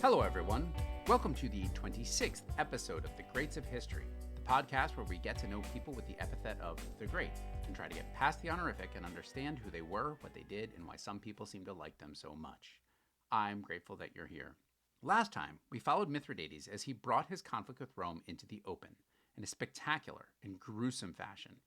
Hello, everyone. Welcome to the 26th episode of The Greats of History, the podcast where we get to know people with the epithet of the Great and try to get past the honorific and understand who they were, what they did, and why some people seem to like them so much. I'm grateful that you're here. Last time, we followed Mithridates as he brought his conflict with Rome into the open in a spectacular and gruesome fashion,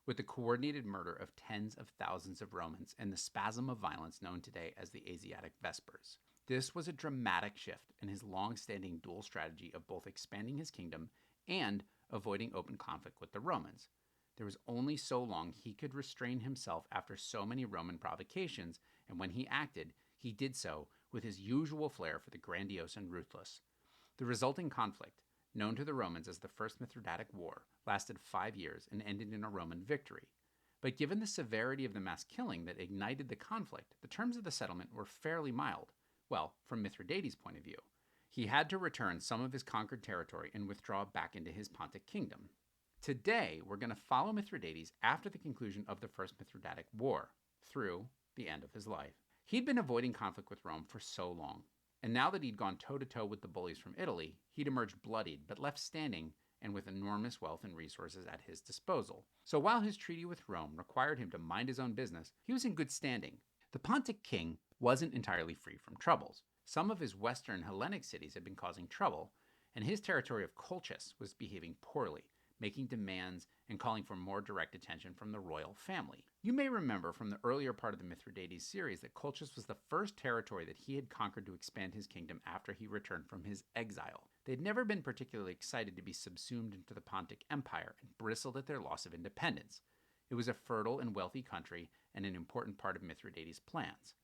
with the coordinated murder of tens of thousands of Romans and the spasm of violence known today as the Asiatic Vespers. This was a dramatic shift in his long-standing dual strategy of both expanding his kingdom and avoiding open conflict with the Romans. There was only so long he could restrain himself after so many Roman provocations, and when he acted, he did so with his usual flair for the grandiose and ruthless. The resulting conflict, known to the Romans as the First Mithridatic War, lasted 5 years and ended in a Roman victory. But given the severity of the mass killing that ignited the conflict, the terms of the settlement were fairly mild. Well, from Mithridates' point of view. He had to return some of his conquered territory and withdraw back into his Pontic kingdom. Today, we're going to follow Mithridates after the conclusion of the First Mithridatic War, through the end of his life. He'd been avoiding conflict with Rome for so long, and now that he'd gone toe-to-toe with the bullies from Italy, he'd emerged bloodied but left standing and with enormous wealth and resources at his disposal. So while his treaty with Rome required him to mind his own business, he was in good standing. The Pontic king wasn't entirely free from troubles. Some of his western Hellenic cities had been causing trouble, and his territory of Colchis was behaving poorly, making demands and calling for more direct attention from the royal family. You may remember from the earlier part of the Mithridates series that Colchis was the first territory that he had conquered to expand his kingdom after he returned from his exile. They'd never been particularly excited to be subsumed into the Pontic Empire and bristled at their loss of independence. It was a fertile and wealthy country and an important part of Mithridates' plans.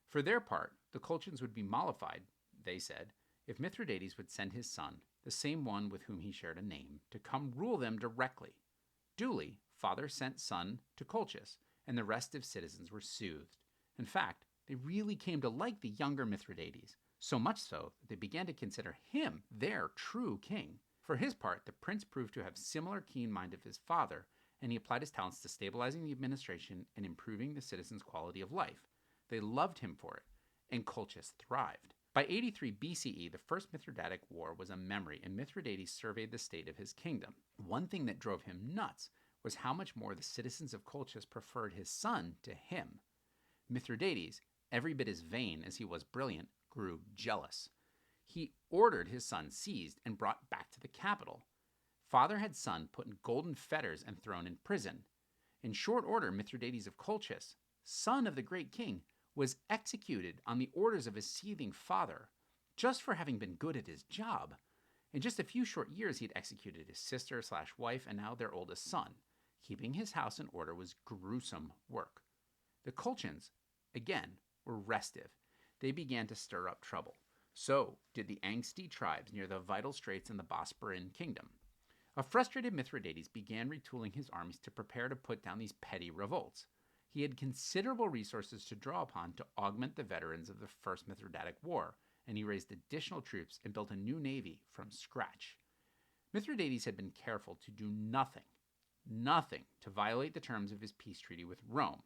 For their part, the Colchians would be mollified, they said, if Mithridates would send his son, the same one with whom he shared a name, to come rule them directly. Duly, father sent son to Colchis, and the restive citizens were soothed. In fact, they really came to like the younger Mithridates, so much so that they began to consider him their true king. For his part, the prince proved to have similar keen mind of his father, and he applied his talents to stabilizing the administration and improving the citizens' quality of life. They loved him for it, and Colchis thrived. By 83 BCE, the First Mithridatic War was a memory, and Mithridates surveyed the state of his kingdom. One thing that drove him nuts was how much more the citizens of Colchis preferred his son to him. Mithridates, every bit as vain as he was brilliant, grew jealous. He ordered his son seized and brought back to the capital. Father had son put in golden fetters and thrown in prison. In short order, Mithridates of Colchis, son of the great king, was executed on the orders of his seething father, just for having been good at his job. In just a few short years, he'd executed his sister/wife and now their oldest son. Keeping his house in order was gruesome work. The Colchians, again, were restive. They began to stir up trouble. So did the angsty tribes near the vital straits in the Bosporan kingdom. A frustrated Mithridates began retooling his armies to prepare to put down these petty revolts. He had considerable resources to draw upon to augment the veterans of the First Mithridatic War, and he raised additional troops and built a new navy from scratch. Mithridates had been careful to do nothing to violate the terms of his peace treaty with Rome.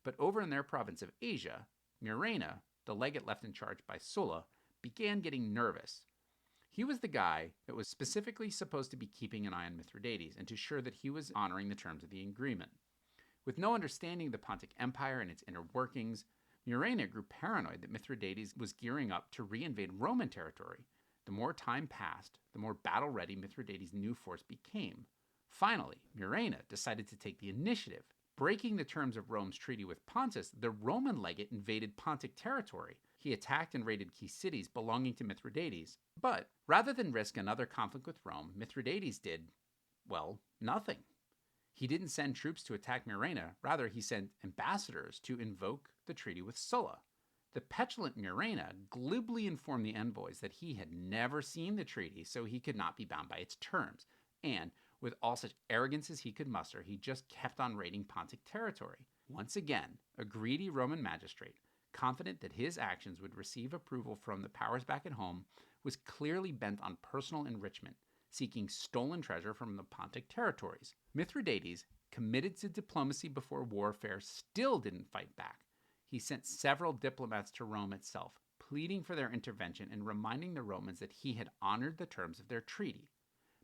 But over in their province of Asia, Murena, the legate left in charge by Sulla, began getting nervous. He was the guy that was specifically supposed to be keeping an eye on Mithridates and to ensure that he was honoring the terms of the agreement. With no understanding of the Pontic Empire and its inner workings, Murena grew paranoid that Mithridates was gearing up to reinvade Roman territory. The more time passed, the more battle-ready Mithridates' new force became. Finally, Murena decided to take the initiative. Breaking the terms of Rome's treaty with Pontus, the Roman legate invaded Pontic territory. He attacked and raided key cities belonging to Mithridates. But rather than risk another conflict with Rome, Mithridates did, well, nothing. He didn't send troops to attack Murena, rather he sent ambassadors to invoke the treaty with Sulla. The petulant Murena glibly informed the envoys that he had never seen the treaty, so he could not be bound by its terms, and with all such arrogance as he could muster, he just kept on raiding Pontic territory. Once again, a greedy Roman magistrate, confident that his actions would receive approval from the powers back at home, was clearly bent on personal enrichment, seeking stolen treasure from the Pontic territories. Mithridates, committed to diplomacy before warfare, still didn't fight back. He sent several diplomats to Rome itself, pleading for their intervention and reminding the Romans that he had honored the terms of their treaty.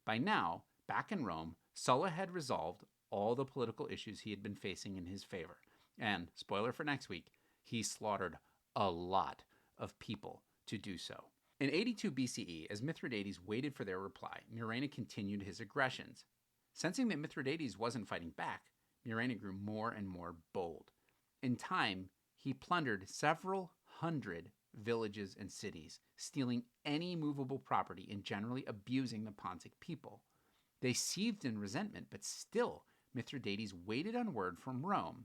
By now, back in Rome, Sulla had resolved all the political issues he had been facing in his favor. And, spoiler for next week, he slaughtered a lot of people to do so. In 82 BCE, as Mithridates waited for their reply, Murena continued his aggressions. Sensing that Mithridates wasn't fighting back, Murena grew more and more bold. In time, he plundered several hundred villages and cities, stealing any movable property and generally abusing the Pontic people. They seethed in resentment, but still, Mithridates waited on word from Rome.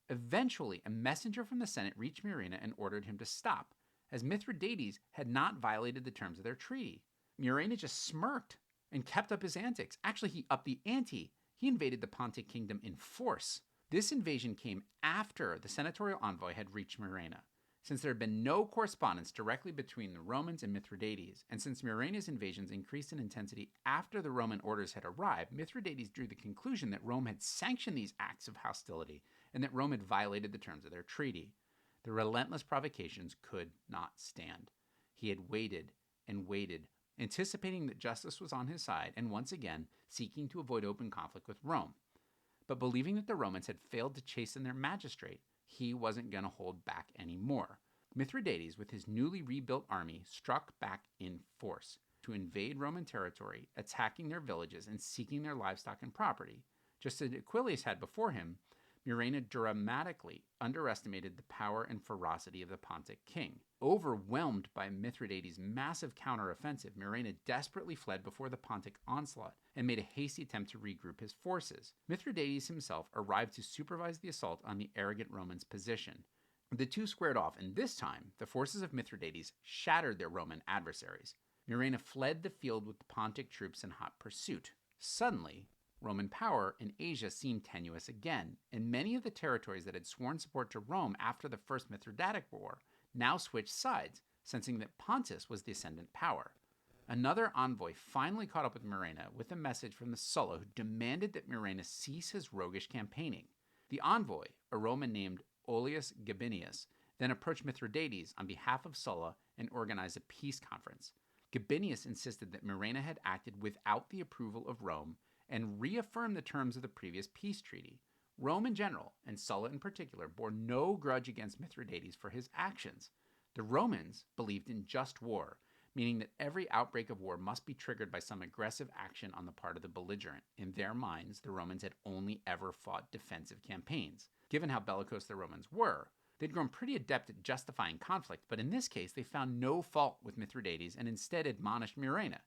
Eventually, a messenger from the Senate reached Murena and ordered him to stop, as Mithridates had not violated the terms of their treaty. Murena just smirked and kept up his antics. Actually, he upped the ante. He invaded the Pontic kingdom in force. This invasion came after the senatorial envoy had reached Murena. Since there had been no correspondence directly between the Romans and Mithridates, and since Murena's invasions increased in intensity after the Roman orders had arrived, Mithridates drew the conclusion that Rome had sanctioned these acts of hostility and that Rome had violated the terms of their treaty. The relentless provocations could not stand. He had waited and waited, anticipating that justice was on his side and once again seeking to avoid open conflict with Rome. But believing that the Romans had failed to chasten their magistrate, he wasn't going to hold back anymore. Mithridates, with his newly rebuilt army, struck back in force to invade Roman territory, attacking their villages and seeking their livestock and property. Just as Aquilius had before him, Murena dramatically underestimated the power and ferocity of the Pontic king. Overwhelmed by Mithridates' massive counteroffensive, Murena desperately fled before the Pontic onslaught and made a hasty attempt to regroup his forces. Mithridates himself arrived to supervise the assault on the arrogant Romans' position. The two squared off, and this time, the forces of Mithridates shattered their Roman adversaries. Murena fled the field with the Pontic troops in hot pursuit. Suddenly, Roman power in Asia seemed tenuous again, and many of the territories that had sworn support to Rome after the First Mithridatic War now switched sides, sensing that Pontus was the ascendant power. Another envoy finally caught up with Murena with a message from the Sulla who demanded that Murena cease his roguish campaigning. The envoy, a Roman named Aulus Gabinius, then approached Mithridates on behalf of Sulla and organized a peace conference. Gabinius insisted that Murena had acted without the approval of Rome and reaffirmed the terms of the previous peace treaty. Rome in general, and Sulla in particular, bore no grudge against Mithridates for his actions. The Romans believed in just war, meaning that every outbreak of war must be triggered by some aggressive action on the part of the belligerent. In their minds, the Romans had only ever fought defensive campaigns. Given how bellicose the Romans were, they'd grown pretty adept at justifying conflict, but in this case, they found no fault with Mithridates and instead admonished Murena.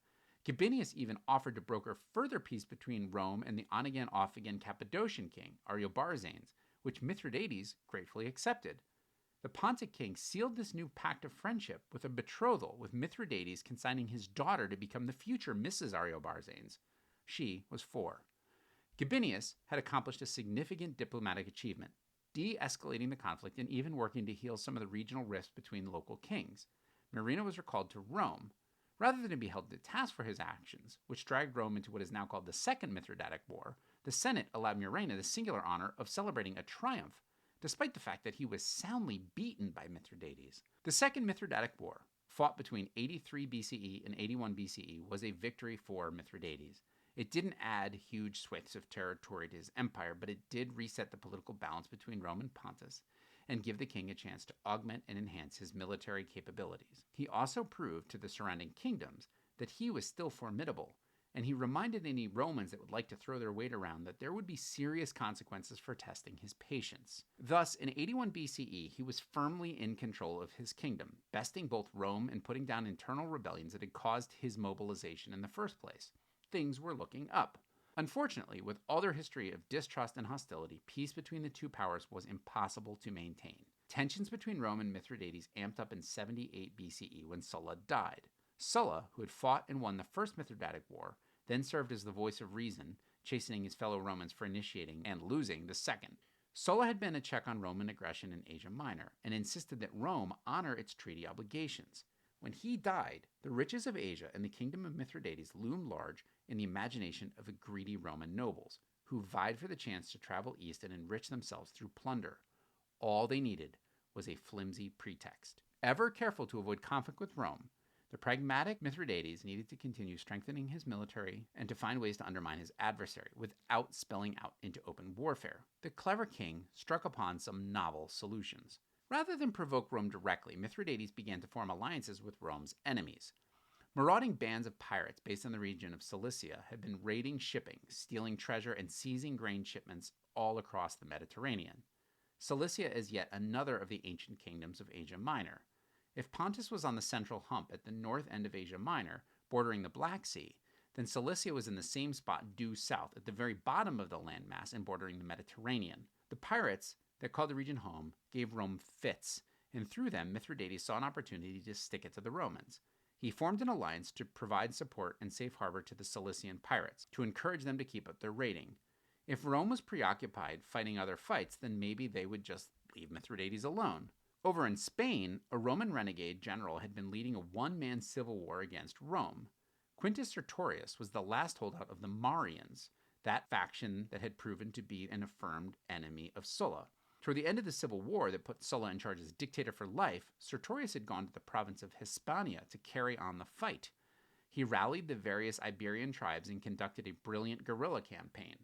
Gabinius even offered to broker further peace between Rome and the on-again, off-again Cappadocian king, Ariobarzanes, which Mithridates gratefully accepted. The Pontic king sealed this new pact of friendship with a betrothal, with Mithridates consigning his daughter to become the future Mrs. Ariobarzanes. She was 4. Gabinius had accomplished a significant diplomatic achievement, de-escalating the conflict and even working to heal some of the regional rifts between local kings. Murena was recalled to Rome. Rather than be held to task for his actions, which dragged Rome into what is now called the Second Mithridatic War, the Senate allowed Murena the singular honor of celebrating a triumph, despite the fact that he was soundly beaten by Mithridates. The Second Mithridatic War, fought between 83 BCE and 81 BCE, was a victory for Mithridates. It didn't add huge swathes of territory to his empire, but it did reset the political balance between Rome and Pontus, and give the king a chance to augment and enhance his military capabilities. He also proved to the surrounding kingdoms that he was still formidable, and he reminded any Romans that would like to throw their weight around that there would be serious consequences for testing his patience. Thus, in 81 BCE, he was firmly in control of his kingdom, besting both Rome and putting down internal rebellions that had caused his mobilization in the first place. Things were looking up. Unfortunately, with all their history of distrust and hostility, peace between the two powers was impossible to maintain. Tensions between Rome and Mithridates amped up in 78 BCE when Sulla died. Sulla, who had fought and won the First Mithridatic War, then served as the voice of reason, chastening his fellow Romans for initiating and losing the second. Sulla had been a check on Roman aggression in Asia Minor and insisted that Rome honor its treaty obligations. When he died, the riches of Asia and the kingdom of Mithridates loomed large in the imagination of the greedy Roman nobles, who vied for the chance to travel east and enrich themselves through plunder. All they needed was a flimsy pretext. Ever careful to avoid conflict with Rome, the pragmatic Mithridates needed to continue strengthening his military and to find ways to undermine his adversary without spilling out into open warfare. The clever king struck upon some novel solutions. Rather than provoke Rome directly, Mithridates began to form alliances with Rome's enemies. Marauding bands of pirates based in the region of Cilicia had been raiding shipping, stealing treasure, and seizing grain shipments all across the Mediterranean. Cilicia is yet another of the ancient kingdoms of Asia Minor. If Pontus was on the central hump at the north end of Asia Minor, bordering the Black Sea, then Cilicia was in the same spot due south at the very bottom of the landmass and bordering the Mediterranean. The pirates that called the region home gave Rome fits, and through them Mithridates saw an opportunity to stick it to the Romans. He formed an alliance to provide support and safe harbor to the Cilician pirates, to encourage them to keep up their raiding. If Rome was preoccupied fighting other fights, then maybe they would just leave Mithridates alone. Over in Spain, a Roman renegade general had been leading a one-man civil war against Rome. Quintus Sertorius was the last holdout of the Marians, that faction that had proven to be an affirmed enemy of Sulla. Toward the end of the civil war that put Sulla in charge as dictator for life, Sertorius had gone to the province of Hispania to carry on the fight. He rallied the various Iberian tribes and conducted a brilliant guerrilla campaign.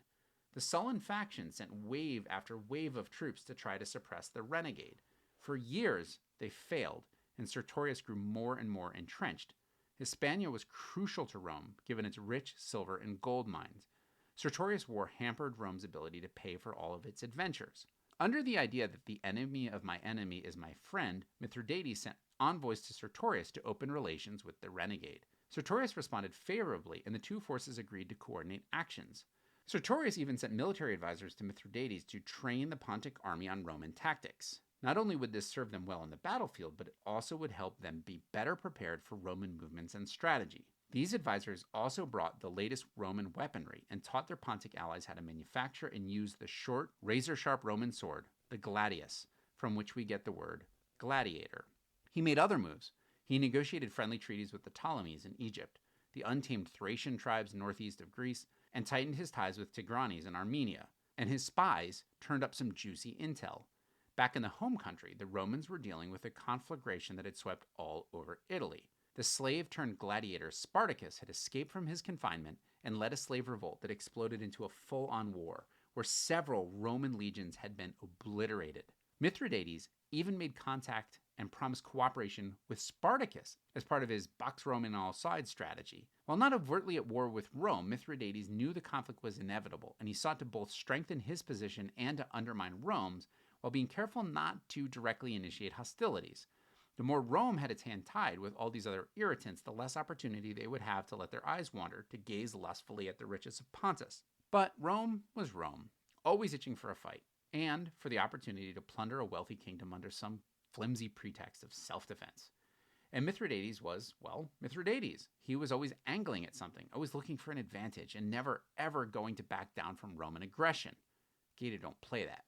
The Sullan faction sent wave after wave of troops to try to suppress the renegade. For years, they failed, and Sertorius grew more and more entrenched. Hispania was crucial to Rome, given its rich silver and gold mines. Sertorius' war hampered Rome's ability to pay for all of its adventures. Under the idea that the enemy of my enemy is my friend, Mithridates sent envoys to Sertorius to open relations with the renegade. Sertorius responded favorably, and the two forces agreed to coordinate actions. Sertorius even sent military advisors to Mithridates to train the Pontic army on Roman tactics. Not only would this serve them well on the battlefield, but it also would help them be better prepared for Roman movements and strategy. These advisors also brought the latest Roman weaponry and taught their Pontic allies how to manufacture and use the short, razor-sharp Roman sword, the gladius, from which we get the word gladiator. He made other moves. He negotiated friendly treaties with the Ptolemies in Egypt, the untamed Thracian tribes northeast of Greece, and tightened his ties with Tigranes in Armenia. And his spies turned up some juicy intel. Back in the home country, the Romans were dealing with a conflagration that had swept all over Italy. The slave-turned-gladiator Spartacus had escaped from his confinement and led a slave revolt that exploded into a full-on war, where several Roman legions had been obliterated. Mithridates even made contact and promised cooperation with Spartacus as part of his Pax Rome in all sides strategy. While not overtly at war with Rome, Mithridates knew the conflict was inevitable, and he sought to both strengthen his position and to undermine Rome's, while being careful not to directly initiate hostilities. The more Rome had its hand tied with all these other irritants, the less opportunity they would have to let their eyes wander to gaze lustfully at the riches of Pontus. But Rome was Rome, always itching for a fight, and for the opportunity to plunder a wealthy kingdom under some flimsy pretext of self-defense. And Mithridates was, well, Mithridates. He was always angling at something, always looking for an advantage, and never, ever going to back down from Roman aggression. Gaeta don't play that.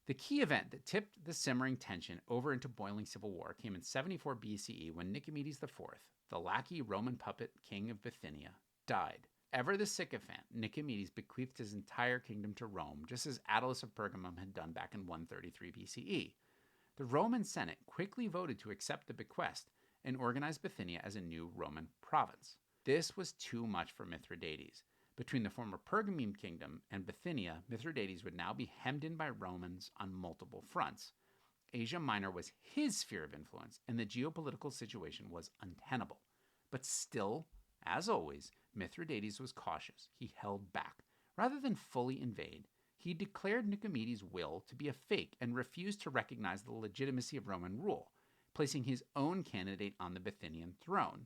The key event that tipped the simmering tension over into boiling civil war came in 74 BCE when Nicomedes IV, the lackey Roman puppet king of Bithynia, died. Ever the sycophant, Nicomedes bequeathed his entire kingdom to Rome, just as Attalus of Pergamum had done back in 133 BCE. The Roman Senate quickly voted to accept the bequest and organized Bithynia as a new Roman province. This was too much for Mithridates. Between the former Pergamene kingdom and Bithynia, Mithridates would now be hemmed in by Romans on multiple fronts. Asia Minor was his sphere of influence, and the geopolitical situation was untenable. But still, as always, Mithridates was cautious. He held back. Rather than fully invade, he declared Nicomedes' will to be a fake and refused to recognize the legitimacy of Roman rule, placing his own candidate on the Bithynian throne.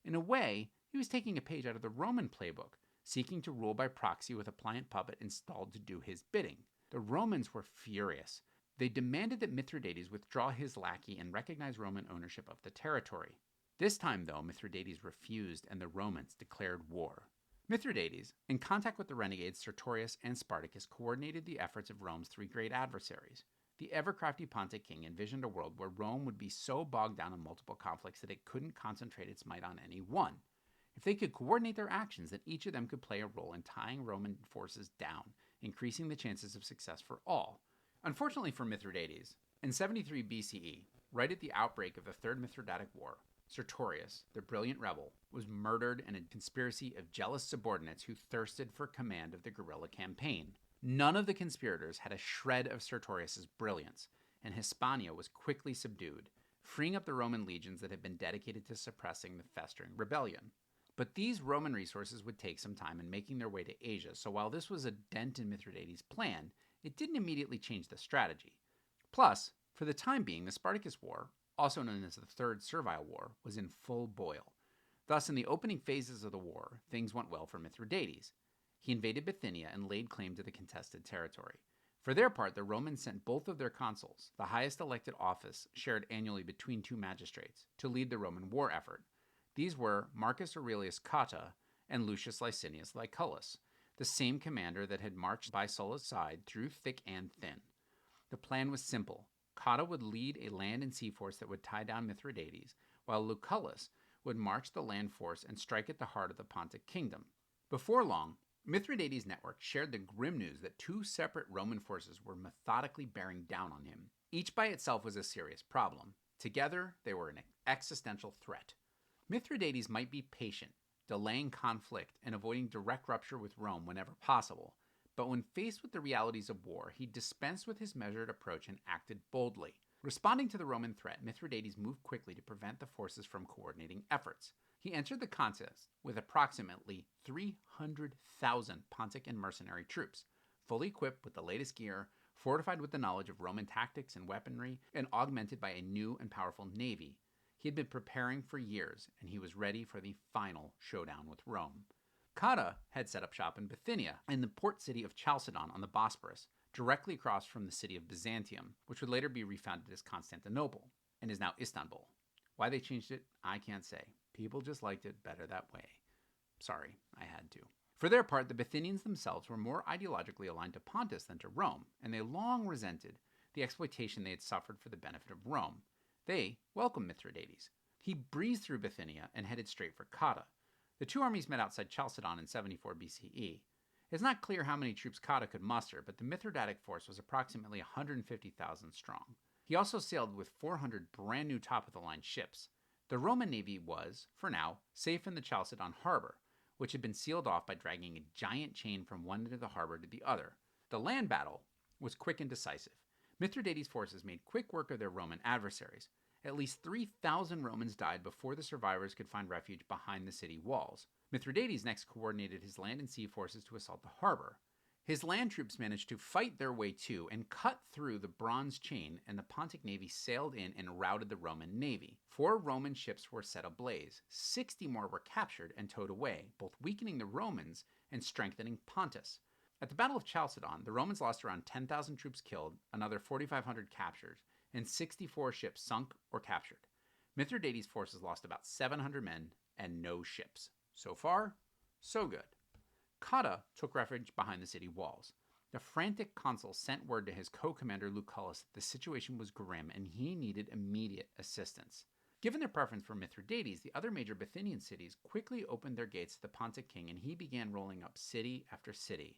In a way, he was taking a page out of the Roman playbook, seeking to rule by proxy with a pliant puppet installed to do his bidding. The Romans were furious. They demanded that Mithridates withdraw his lackey and recognize Roman ownership of the territory. This time, though, Mithridates refused, and the Romans declared war. Mithridates, in contact with the renegades Sertorius and Spartacus, coordinated the efforts of Rome's three great adversaries. The ever-crafty Pontic king envisioned a world where Rome would be so bogged down in multiple conflicts that it couldn't concentrate its might on any one. If they could coordinate their actions, then each of them could play a role in tying Roman forces down, increasing the chances of success for all. Unfortunately for Mithridates, in 73 BCE, Right at the outbreak of the Third Mithridatic War, Sertorius, the brilliant rebel, was murdered in a conspiracy of jealous subordinates who thirsted for command of the guerrilla campaign. None of the conspirators had a shred of Sertorius' brilliance, and Hispania was quickly subdued, freeing up the Roman legions that had been dedicated to suppressing the festering rebellion. But these Roman resources would take some time in making their way to Asia, so while this was a dent in Mithridates' plan, it didn't immediately change the strategy. Plus, for the time being, the Spartacus War, also known as the Third Servile War, was in full boil. Thus, in the opening phases of the war, things went well for Mithridates. He invaded Bithynia and laid claim to the contested territory. For their part, the Romans sent both of their consuls, the highest elected office shared annually between two magistrates, to lead the Roman war effort. These were Marcus Aurelius Cotta and Lucius Licinius Lucullus, the same commander that had marched by Sulla's side through thick and thin. The plan was simple. Cotta would lead a land and sea force that would tie down Mithridates, while Lucullus would march the land force and strike at the heart of the Pontic kingdom. Before long, Mithridates' network shared the grim news that two separate Roman forces were methodically bearing down on him. Each by itself was a serious problem. Together, they were an existential threat. Mithridates might be patient, delaying conflict and avoiding direct rupture with Rome whenever possible, but when faced with the realities of war, he dispensed with his measured approach and acted boldly. Responding to the Roman threat, Mithridates moved quickly to prevent the forces from coordinating efforts. He entered the contest with approximately 300,000 Pontic and mercenary troops, fully equipped with the latest gear, fortified with the knowledge of Roman tactics and weaponry, and augmented by a new and powerful navy. He had been preparing for years, and he was ready for the final showdown with Rome. Cotta had set up shop in Bithynia, in the port city of Chalcedon on the Bosporus, directly across from the city of Byzantium, which would later be refounded as Constantinople, and is now Istanbul. Why they changed it, I can't say. People just liked it better that way. Sorry, I had to. For their part, the Bithynians themselves were more ideologically aligned to Pontus than to Rome, and they long resented the exploitation they had suffered for the benefit of Rome. They welcomed Mithridates. He breezed through Bithynia and headed straight for Cotta. The two armies met outside Chalcedon in 74 BCE. It's not clear how many troops Cotta could muster, but the Mithridatic force was approximately 150,000 strong. He also sailed with 400 brand new top-of-the-line ships. The Roman navy was, for now, safe in the Chalcedon harbor, which had been sealed off by dragging a giant chain from one end of the harbor to the other. The land battle was quick and decisive. Mithridates' forces made quick work of their Roman adversaries. At least 3,000 Romans died before the survivors could find refuge behind the city walls. Mithridates next coordinated his land and sea forces to assault the harbor. His land troops managed to fight their way to and cut through the bronze chain, and the Pontic navy sailed in and routed the Roman navy. 4 Roman ships were set ablaze. 60 more were captured and towed away, both weakening the Romans and strengthening Pontus. At the Battle of Chalcedon, the Romans lost around 10,000 troops killed, another 4,500 captured, and 64 ships sunk or captured. Mithridates' forces lost about 700 men and no ships. So far, so good. Cotta took refuge behind the city walls. The frantic consul sent word to his co-commander Lucullus that the situation was grim and he needed immediate assistance. Given their preference for Mithridates, the other major Bithynian cities quickly opened their gates to the Pontic king, and he began rolling up city after city.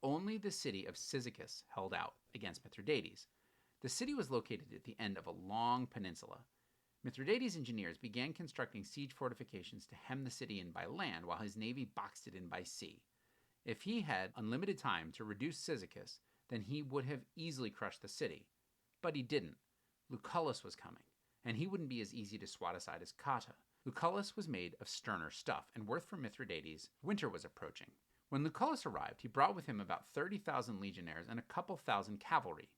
Only the city of Cyzicus held out against Mithridates. The city was located at the end of a long peninsula. Mithridates' engineers began constructing siege fortifications to hem the city in by land, while his navy boxed it in by sea. If he had unlimited time to reduce Cyzicus, then he would have easily crushed the city. But he didn't. Lucullus was coming, and he wouldn't be as easy to swat aside as Cotta. Lucullus was made of sterner stuff, and worth for Mithridates, winter was approaching. When Lucullus arrived, he brought with him about 30,000 legionnaires and a couple thousand cavalry.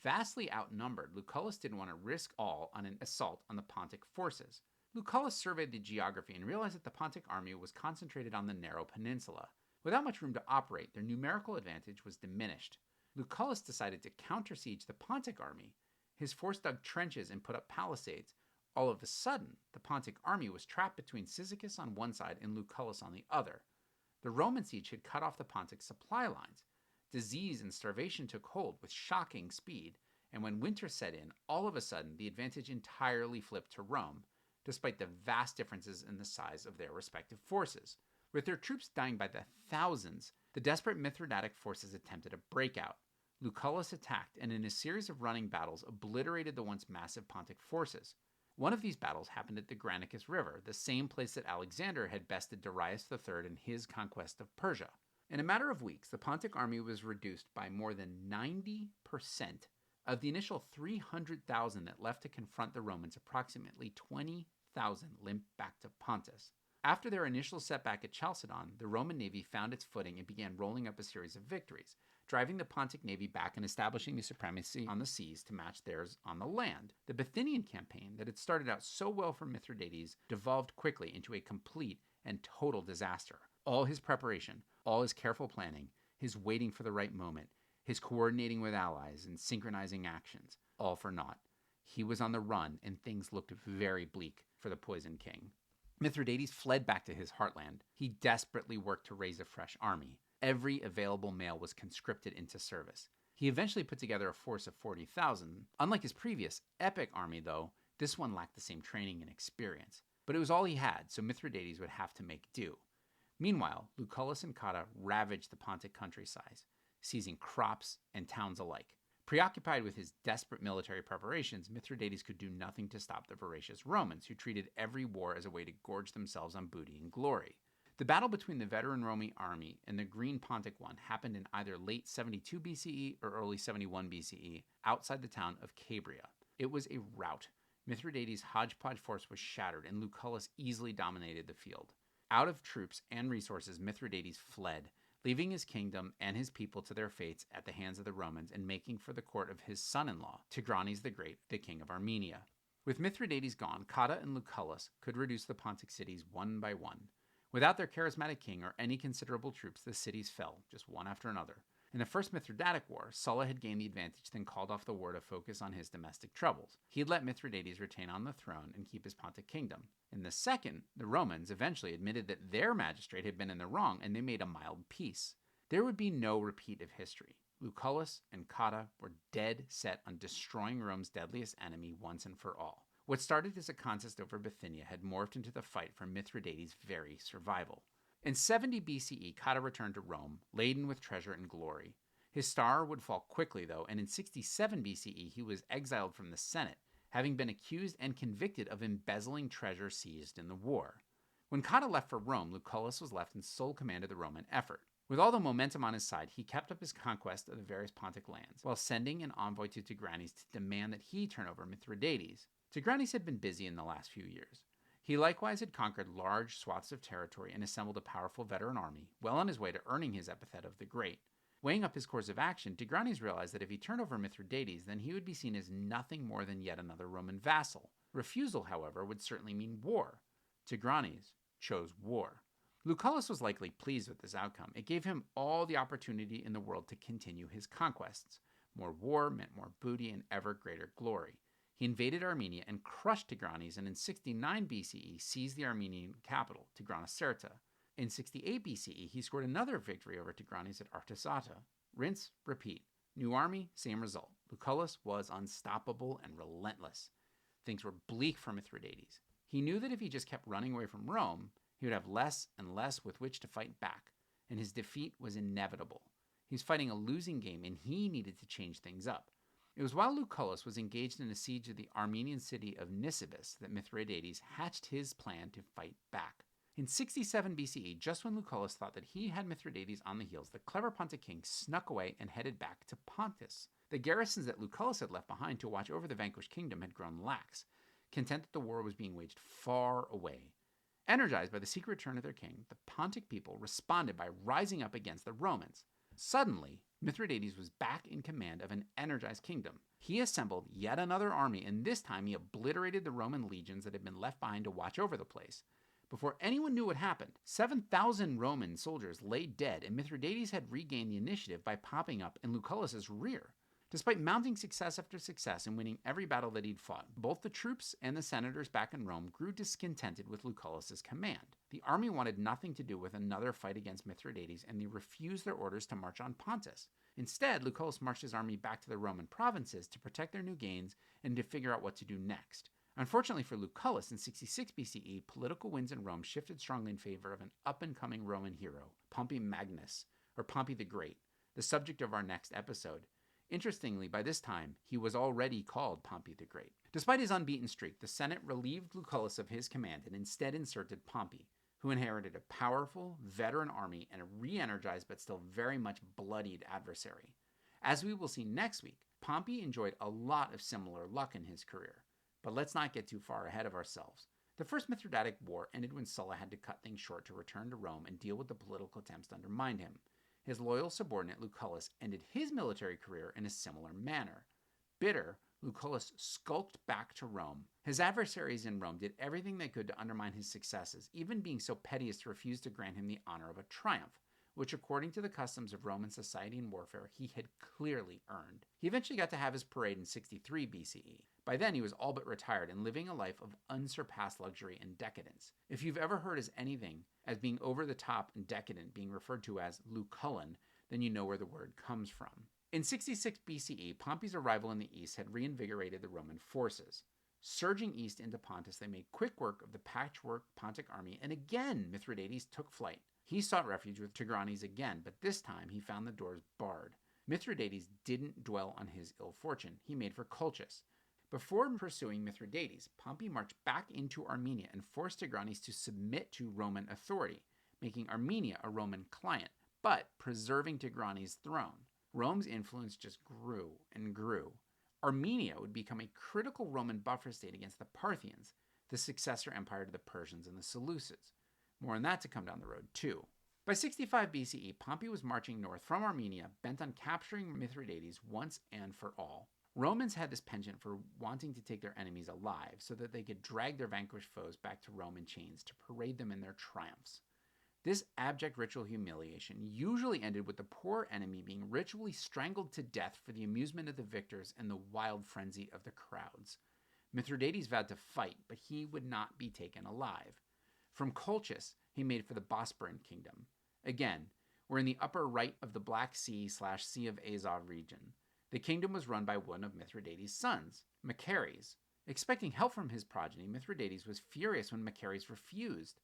Vastly outnumbered, Lucullus didn't want to risk all on an assault on the Pontic forces. Lucullus surveyed the geography and realized that the Pontic army was concentrated on the narrow peninsula. Without much room to operate, their numerical advantage was diminished. Lucullus decided to counter-siege the Pontic army. His force dug trenches and put up palisades. All of a sudden, the Pontic army was trapped between Cyzicus on one side and Lucullus on the other. The Roman siege had cut off the Pontic supply lines. Disease and starvation took hold with shocking speed, and when winter set in, all of a sudden the advantage entirely flipped to Rome, despite the vast differences in the size of their respective forces. With their troops dying by the thousands, the desperate Mithridatic forces attempted a breakout. Lucullus attacked and in a series of running battles obliterated the once massive Pontic forces. One of these battles happened at the Granicus River, the same place that Alexander had bested Darius III in his conquest of Persia. In a matter of weeks, the Pontic army was reduced by more than 90%. Of the initial 300,000 that left to confront the Romans, approximately 20,000 limped back to Pontus. After their initial setback at Chalcedon, the Roman navy found its footing and began rolling up a series of victories, driving the Pontic navy back and establishing the supremacy on the seas to match theirs on the land. The Bithynian campaign that had started out so well for Mithridates devolved quickly into a complete and total disaster. All his preparation, all his careful planning, his waiting for the right moment, his coordinating with allies and synchronizing actions, all for naught. He was on the run, and things looked very bleak for the Poison King. Mithridates fled back to his heartland. He desperately worked to raise a fresh army. Every available male was conscripted into service. He eventually put together a force of 40,000. Unlike his previous epic army, though, this one lacked the same training and experience. But it was all he had, so Mithridates would have to make do. Meanwhile, Lucullus and Cotta ravaged the Pontic countryside, seizing crops and towns alike. Preoccupied with his desperate military preparations, Mithridates could do nothing to stop the voracious Romans, who treated every war as a way to gorge themselves on booty and glory. The battle between the veteran Roman army and the Green Pontic one happened in either late 72 BCE or early 71 BCE, outside the town of Cabria. It was a rout. Mithridates' hodgepodge force was shattered, and Lucullus easily dominated the field. Out of troops and resources, Mithridates fled, leaving his kingdom and his people to their fates at the hands of the Romans and making for the court of his son-in-law, Tigranes the Great, the king of Armenia. With Mithridates gone, Cotta and Lucullus could reduce the Pontic cities one by one. Without their charismatic king or any considerable troops, the cities fell, just one after another. In the First Mithridatic War, Sulla had gained the advantage, then called off the war to focus on his domestic troubles. He had let Mithridates retain on the throne and keep his Pontic kingdom. In the second, the Romans eventually admitted that their magistrate had been in the wrong, and they made a mild peace. There would be no repeat of history. Lucullus and Cotta were dead set on destroying Rome's deadliest enemy once and for all. What started as a contest over Bithynia had morphed into the fight for Mithridates' very survival. In 70 BCE, Cotta returned to Rome, laden with treasure and glory. His star would fall quickly, though, and in 67 BCE he was exiled from the Senate, having been accused and convicted of embezzling treasure seized in the war. When Cotta left for Rome, Lucullus was left in sole command of the Roman effort. With all the momentum on his side, he kept up his conquest of the various Pontic lands, while sending an envoy to Tigranes to demand that he turn over Mithridates. Tigranes had been busy in the last few years. He likewise had conquered large swaths of territory and assembled a powerful veteran army, well on his way to earning his epithet of the Great. Weighing up his course of action, Tigranes realized that if he turned over Mithridates, then he would be seen as nothing more than yet another Roman vassal. Refusal, however, would certainly mean war. Tigranes chose war. Lucullus was likely pleased with this outcome. It gave him all the opportunity in the world to continue his conquests. More war meant more booty and ever greater glory. He invaded Armenia and crushed Tigranes, and in 69 BCE seized the Armenian capital, Tigranocerta. In 68 BCE, he scored another victory over Tigranes at Artasata. Rinse, repeat. New army, same result. Lucullus was unstoppable and relentless. Things were bleak for Mithridates. He knew that if he just kept running away from Rome, he would have less and less with which to fight back, and his defeat was inevitable. He was fighting a losing game, and he needed to change things up. It was while Lucullus was engaged in a siege of the Armenian city of Nisibis that Mithridates hatched his plan to fight back. In 67 BCE, just when Lucullus thought that he had Mithridates on the heels, the clever Pontic king snuck away and headed back to Pontus. The garrisons that Lucullus had left behind to watch over the vanquished kingdom had grown lax, content that the war was being waged far away. Energized by the secret return of their king, the Pontic people responded by rising up against the Romans. Suddenly, Mithridates was back in command of an energized kingdom. He assembled yet another army, and this time he obliterated the Roman legions that had been left behind to watch over the place. Before anyone knew what happened, 7,000 Roman soldiers lay dead, and Mithridates had regained the initiative by popping up in Lucullus's rear. Despite mounting success after success and winning every battle that he'd fought, both the troops and the senators back in Rome grew discontented with Lucullus's command. The army wanted nothing to do with another fight against Mithridates, and they refused their orders to march on Pontus. Instead, Lucullus marched his army back to the Roman provinces to protect their new gains and to figure out what to do next. Unfortunately for Lucullus, in 66 BCE, political winds in Rome shifted strongly in favor of an up-and-coming Roman hero, Pompey Magnus, or Pompey the Great, the subject of our next episode. Interestingly, by this time, he was already called Pompey the Great. Despite his unbeaten streak, the Senate relieved Lucullus of his command and instead inserted Pompey, who inherited a powerful, veteran army and a re-energized but still very much bloodied adversary. As we will see next week, Pompey enjoyed a lot of similar luck in his career. But let's not get too far ahead of ourselves. The First Mithridatic War ended when Sulla had to cut things short to return to Rome and deal with the political attempts to undermine him. His loyal subordinate Lucullus ended his military career in a similar manner. Bitter, Lucullus skulked back to Rome. His adversaries in Rome did everything they could to undermine his successes, even being so petty as to refuse to grant him the honor of a triumph, which according to the customs of Roman society and warfare, he had clearly earned. He eventually got to have his parade in 63 BCE. By then, he was all but retired and living a life of unsurpassed luxury and decadence. If you've ever heard anything as being over the top and decadent being referred to as Lucullan, then you know where the word comes from. In 66 BCE, Pompey's arrival in the east had reinvigorated the Roman forces. Surging east into Pontus, they made quick work of the patchwork Pontic army, and again Mithridates took flight. He sought refuge with Tigranes again, but this time he found the doors barred. Mithridates didn't dwell on his ill fortune. He made for Colchis. Before pursuing Mithridates, Pompey marched back into Armenia and forced Tigranes to submit to Roman authority, making Armenia a Roman client, but preserving Tigranes' throne. Rome's influence just grew and grew. Armenia would become a critical Roman buffer state against the Parthians, the successor empire to the Persians and the Seleucids. More on that to come down the road, too. By 65 BCE, Pompey was marching north from Armenia, bent on capturing Mithridates once and for all. Romans had this penchant for wanting to take their enemies alive so that they could drag their vanquished foes back to Rome in chains to parade them in their triumphs. This abject ritual humiliation usually ended with the poor enemy being ritually strangled to death for the amusement of the victors and the wild frenzy of the crowds. Mithridates vowed to fight, but he would not be taken alive. From Colchis, he made for the Bosporan kingdom. Again, we're in the upper right of the Black Sea/Sea of Azov region. The kingdom was run by one of Mithridates' sons, Machares. Expecting help from his progeny, Mithridates was furious when Machares refused.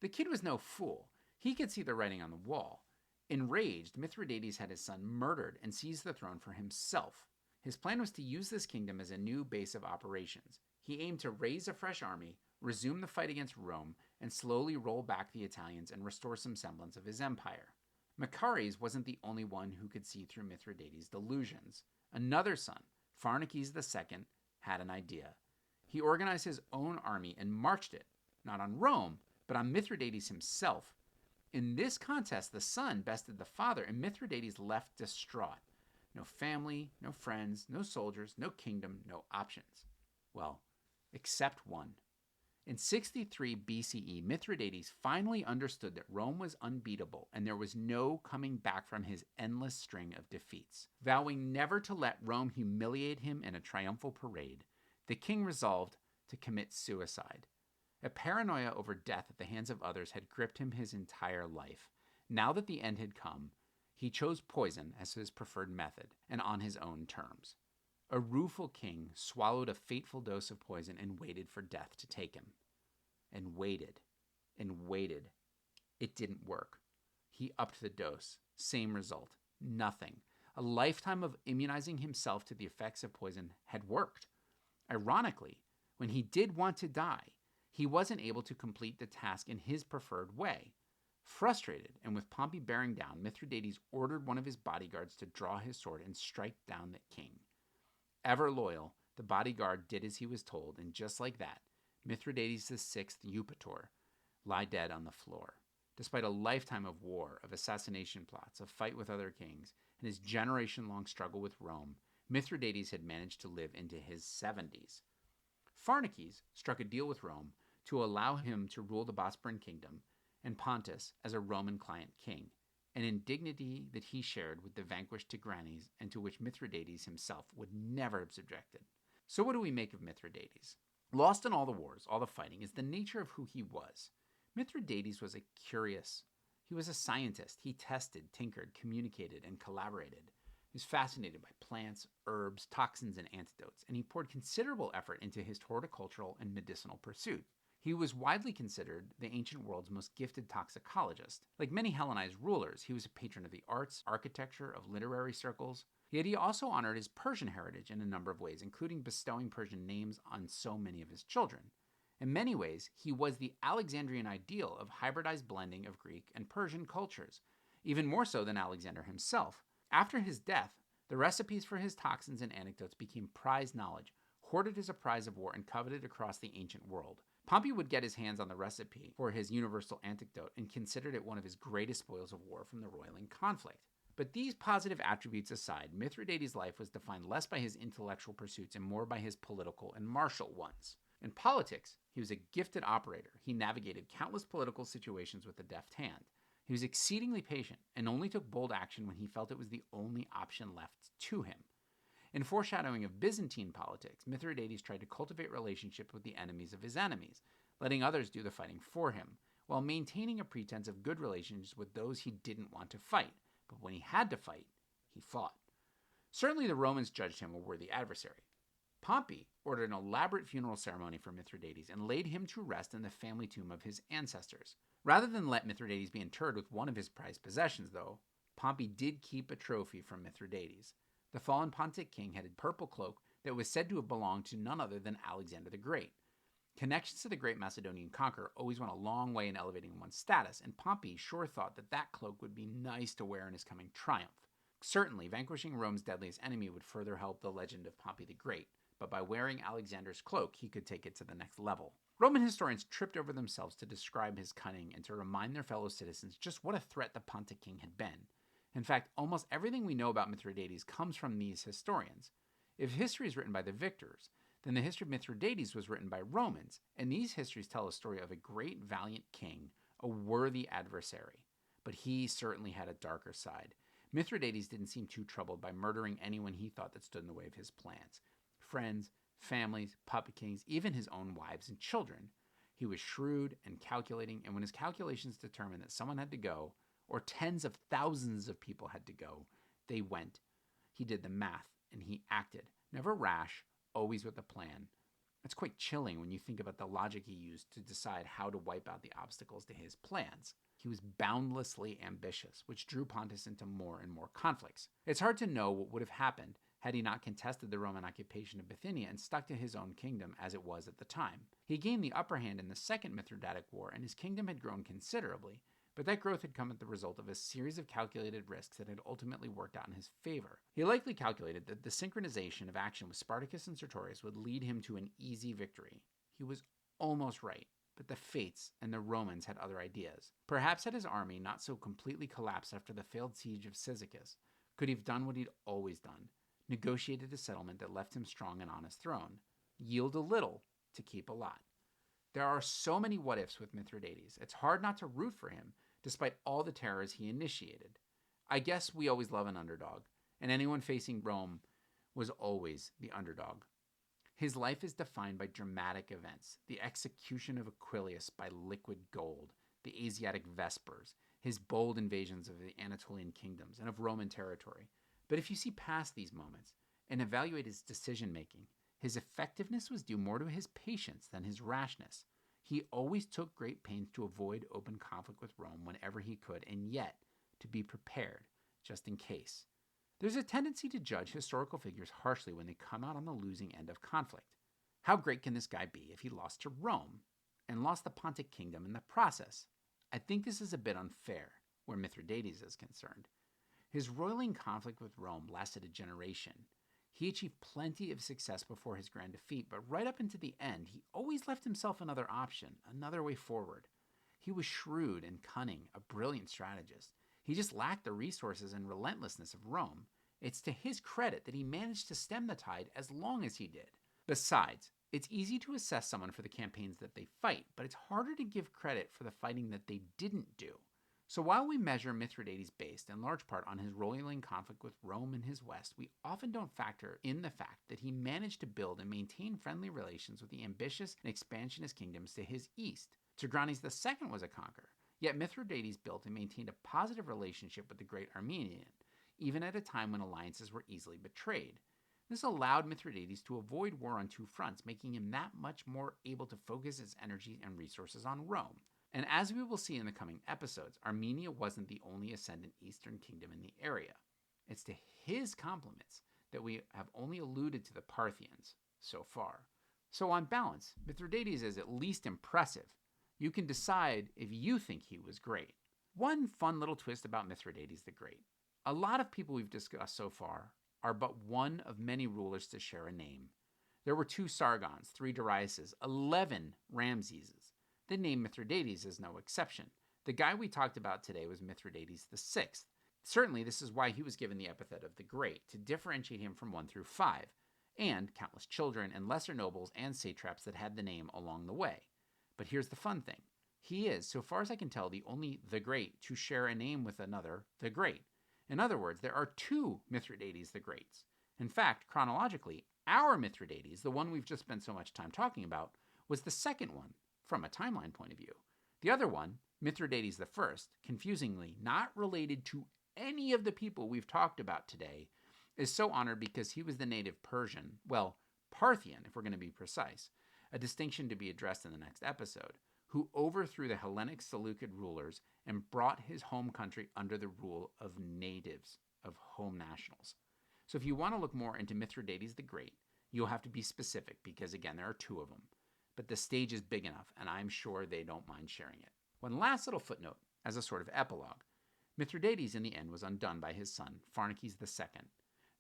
The kid was no fool. He could see the writing on the wall. Enraged, Mithridates had his son murdered and seized the throne for himself. His plan was to use this kingdom as a new base of operations. He aimed to raise a fresh army, resume the fight against Rome, and slowly roll back the Italians and restore some semblance of his empire. Machares wasn't the only one who could see through Mithridates' delusions. Another son, Pharnaces II, had an idea. He organized his own army and marched it, not on Rome, but on Mithridates himself. In this contest, the son bested the father, and Mithridates left distraught. No family, no friends, no soldiers, no kingdom, no options. Well, except one. In 63 BCE, Mithridates finally understood that Rome was unbeatable and there was no coming back from his endless string of defeats. Vowing never to let Rome humiliate him in a triumphal parade, the king resolved to commit suicide. A paranoia over death at the hands of others had gripped him his entire life. Now that the end had come, he chose poison as his preferred method and on his own terms. A rueful king swallowed a fateful dose of poison and waited for death to take him. And waited. And waited. It didn't work. He upped the dose. Same result. Nothing. A lifetime of immunizing himself to the effects of poison had worked. Ironically, when he did want to die, he wasn't able to complete the task in his preferred way. Frustrated, and with Pompey bearing down, Mithridates ordered one of his bodyguards to draw his sword and strike down the king. Ever loyal, the bodyguard did as he was told, and just like that, Mithridates VI Eupator lay dead on the floor. Despite a lifetime of war, of assassination plots, of fight with other kings, and his generation-long struggle with Rome, Mithridates had managed to live into his 70s. Pharnaces struck a deal with Rome to allow him to rule the Bosporan kingdom and Pontus as a Roman client king, an indignity that he shared with the vanquished Tigranes and to which Mithridates himself would never have subjected. So what do we make of Mithridates? Lost in all the wars, all the fighting, is the nature of who he was. Mithridates was he was a scientist. He tested, tinkered, communicated, and collaborated. He was fascinated by plants, herbs, toxins, and antidotes, and he poured considerable effort into his horticultural and medicinal pursuit. He was widely considered the ancient world's most gifted toxicologist. Like many Hellenized rulers, he was a patron of the arts, architecture, of literary circles. Yet he also honored his Persian heritage in a number of ways, including bestowing Persian names on so many of his children. In many ways, he was the Alexandrian ideal of hybridized blending of Greek and Persian cultures, even more so than Alexander himself. After his death, the recipes for his toxins and anecdotes became prized knowledge, hoarded as a prize of war and coveted across the ancient world. Pompey would get his hands on the recipe for his universal antidote and considered it one of his greatest spoils of war from the roiling conflict. But these positive attributes aside, Mithridates' life was defined less by his intellectual pursuits and more by his political and martial ones. In politics, he was a gifted operator. He navigated countless political situations with a deft hand. He was exceedingly patient and only took bold action when he felt it was the only option left to him. In foreshadowing of Byzantine politics, Mithridates tried to cultivate relationships with the enemies of his enemies, letting others do the fighting for him, while maintaining a pretense of good relations with those he didn't want to fight. But when he had to fight, he fought. Certainly the Romans judged him a worthy adversary. Pompey ordered an elaborate funeral ceremony for Mithridates and laid him to rest in the family tomb of his ancestors. Rather than let Mithridates be interred with one of his prized possessions, though, Pompey did keep a trophy from Mithridates. The fallen Pontic king had a purple cloak that was said to have belonged to none other than Alexander the Great. Connections to the great Macedonian conqueror always went a long way in elevating one's status, and Pompey sure thought that that cloak would be nice to wear in his coming triumph. Certainly, vanquishing Rome's deadliest enemy would further help the legend of Pompey the Great, but by wearing Alexander's cloak, he could take it to the next level. Roman historians tripped over themselves to describe his cunning and to remind their fellow citizens just what a threat the Pontic king had been. In fact, almost everything we know about Mithridates comes from these historians. If history is written by the victors, then the history of Mithridates was written by Romans, and these histories tell a story of a great, valiant king, a worthy adversary. But he certainly had a darker side. Mithridates didn't seem too troubled by murdering anyone he thought that stood in the way of his plans. Friends, families, puppet kings, even his own wives and children. He was shrewd and calculating, and when his calculations determined that someone had to go, or tens of thousands of people had to go, they went. He did the math, and he acted. Never rash, always with a plan. It's quite chilling when you think about the logic he used to decide how to wipe out the obstacles to his plans. He was boundlessly ambitious, which drew Pontus into more and more conflicts. It's hard to know what would have happened had he not contested the Roman occupation of Bithynia and stuck to his own kingdom as it was at the time. He gained the upper hand in the Second Mithridatic War, and his kingdom had grown considerably, but that growth had come at the result of a series of calculated risks that had ultimately worked out in his favor. He likely calculated that the synchronization of action with Spartacus and Sertorius would lead him to an easy victory. He was almost right, but the fates and the Romans had other ideas. Perhaps had his army not so completely collapsed after the failed siege of Cyzicus, could he have done what he'd always done, negotiated a settlement that left him strong and on his throne, yield a little to keep a lot. There are so many what-ifs with Mithridates, it's hard not to root for him, despite all the terrors he initiated. I guess we always love an underdog, and anyone facing Rome was always the underdog. His life is defined by dramatic events, the execution of Aquilius by liquid gold, the Asiatic Vespers, his bold invasions of the Anatolian kingdoms and of Roman territory. But if you see past these moments and evaluate his decision-making, his effectiveness was due more to his patience than his rashness. He always took great pains to avoid open conflict with Rome whenever he could, and yet to be prepared, just in case. There's a tendency to judge historical figures harshly when they come out on the losing end of conflict. How great can this guy be if he lost to Rome and lost the Pontic kingdom in the process? I think this is a bit unfair where Mithridates is concerned. His roiling conflict with Rome lasted a generation. He achieved plenty of success before his grand defeat, but right up into the end, he always left himself another option, another way forward. He was shrewd and cunning, a brilliant strategist. He just lacked the resources and relentlessness of Rome. It's to his credit that he managed to stem the tide as long as he did. Besides, it's easy to assess someone for the campaigns that they fight, but it's harder to give credit for the fighting that they didn't do. So while we measure Mithridates based in large part on his roiling conflict with Rome in his west, we often don't factor in the fact that he managed to build and maintain friendly relations with the ambitious and expansionist kingdoms to his east. Tigranes II was a conqueror, yet Mithridates built and maintained a positive relationship with the great Armenian, even at a time when alliances were easily betrayed. This allowed Mithridates to avoid war on two fronts, making him that much more able to focus his energy and resources on Rome. And as we will see in the coming episodes, Armenia wasn't the only ascendant Eastern kingdom in the area. It's to his compliments that we have only alluded to the Parthians so far. So on balance, Mithridates is at least impressive. You can decide if you think he was great. One fun little twist about Mithridates the Great. A lot of people we've discussed so far are but one of many rulers to share a name. There were 2 Sargons, 3 Dariuses, 11 Ramseses. The name Mithridates is no exception. The guy we talked about today was Mithridates VI. Certainly, this is why he was given the epithet of the Great, to differentiate him from 1 through 5, and countless children and lesser nobles and satraps that had the name along the way. But here's the fun thing. He is, so far as I can tell, the only the Great to share a name with another, the Great. In other words, there are 2 Mithridates the Greats. In fact, chronologically, our Mithridates, the one we've just spent so much time talking about, was the second one from a timeline point of view. The other one, Mithridates I, confusingly not related to any of the people we've talked about today, is so honored because he was the native Persian, well, Parthian, if we're going to be precise, a distinction to be addressed in the next episode, who overthrew the Hellenic Seleucid rulers and brought his home country under the rule of natives, of home nationals. So if you want to look more into Mithridates the Great, you'll have to be specific because, again, there are 2 of them. But the stage is big enough, and I'm sure they don't mind sharing it. One last little footnote, as a sort of epilogue. Mithridates in the end was undone by his son, Pharnaces II.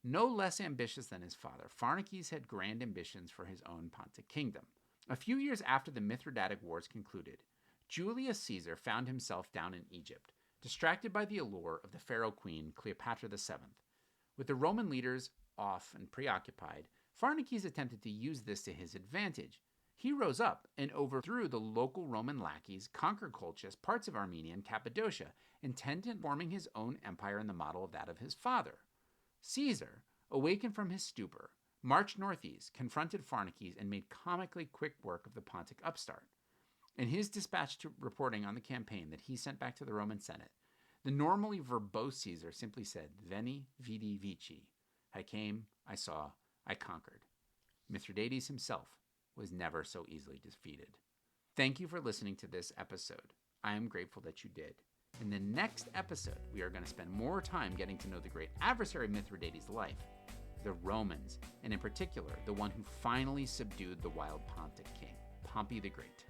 No less ambitious than his father, Pharnaces had grand ambitions for his own Pontic kingdom. A few years after the Mithridatic Wars concluded, Julius Caesar found himself down in Egypt, distracted by the allure of the pharaoh queen Cleopatra VII. With the Roman leaders off and preoccupied, Pharnaces attempted to use this to his advantage. He rose up and overthrew the local Roman lackeys, conquered Colchis, parts of Armenia and Cappadocia, intent on forming his own empire in the model of that of his father. Caesar, awakened from his stupor, marched northeast, confronted Pharnaces, and made comically quick work of the Pontic upstart. In his dispatch reporting on the campaign that he sent back to the Roman Senate, the normally verbose Caesar simply said, Veni, vidi, vici. I came, I saw, I conquered. Mithridates himself was never so easily defeated. Thank you for listening to this episode. I am grateful that you did. In the next episode, we are going to spend more time getting to know the great adversary of Mithridates' life, the Romans, and in particular, the one who finally subdued the wild Pontic king, Pompey the Great.